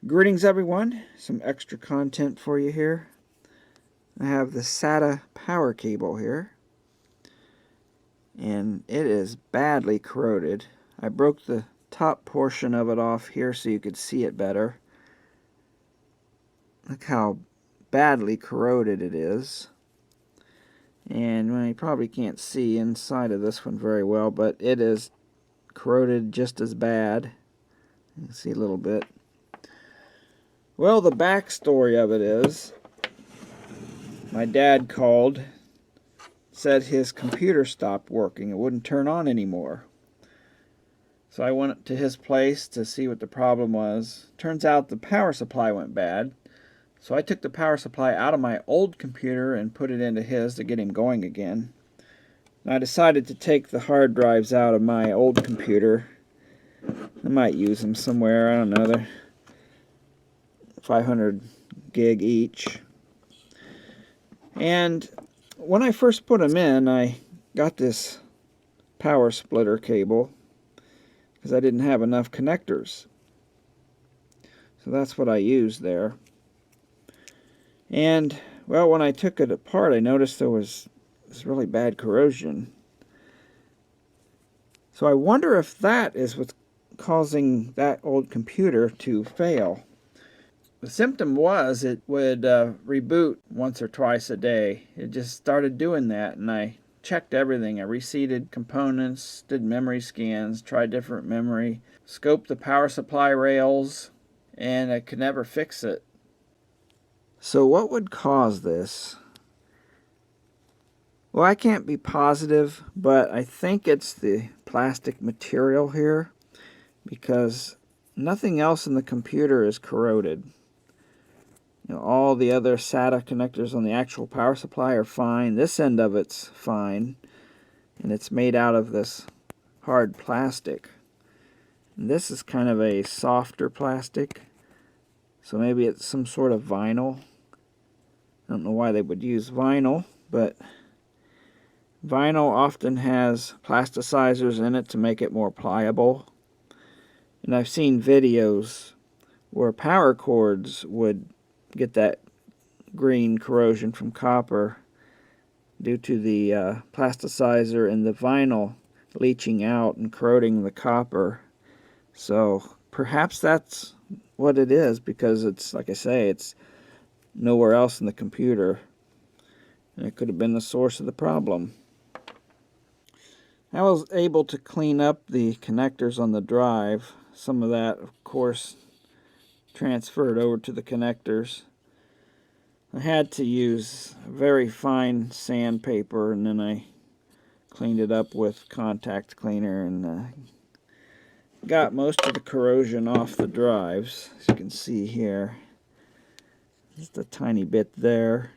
Greetings everyone, some extra content for you here. I have the SATA power cable here, and it is badly corroded. I broke the top portion of it off here so you could see it better. Look how badly corroded it is. And well, you probably can't see inside of this one very well, but it is corroded just as bad. You can see a little bit. Well, the backstory of it is, my dad called, said his computer stopped working. It wouldn't turn on anymore. So I went to his place to see what the problem was. Turns out the power supply went bad. So I took the power supply out of my old computer and put it into his to get him going again. And I decided to take the hard drives out of my old computer. I might use them somewhere, I don't know. They're 500 gig each. And when I first put them in, I got this power splitter cable because I didn't have enough connectors. So that's what I used there. And well, when I took it apart, I noticed there was this really bad corrosion. So I wonder if that is what's causing that old computer to fail. The symptom was it would reboot once or twice a day. It just started doing that, and I checked everything. I reseated components, did memory scans, tried different memory, scoped the power supply rails, and I could never fix it. So what would cause this? Well, I can't be positive, but I think it's the plastic material here, because nothing else in the computer is corroded. You know, all the other SATA connectors on the actual power supply are fine. This end of it's fine, and it's made out of this hard plastic. And this is kind of a softer plastic, so maybe it's some sort of vinyl. I don't know why they would use vinyl, but vinyl often has plasticizers in it to make it more pliable. And I've seen videos where power cords would get that green corrosion from copper due to the plasticizer and the vinyl leaching out and corroding the copper. So perhaps that's what it is, because it's, like I say, it's nowhere else in the computer, and it could have been the source of the problem. I was able to clean up the connectors on the drive. Some of that, of course, transferred over to the connectors. I had to use very fine sandpaper, and then I cleaned it up with contact cleaner and got most of the corrosion off the drives, as you can see here. Just a tiny bit there.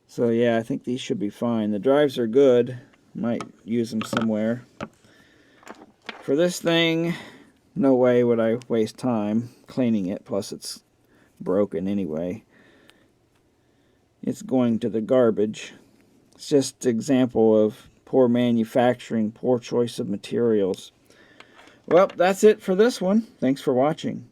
So yeah, I think these should be fine. The drives are good. Might use them somewhere. For this thing, no way would I waste time cleaning it, plus it's broken anyway. It's going to the garbage. It's just an example of poor manufacturing, poor choice of materials. Well, that's it for this one. Thanks for watching.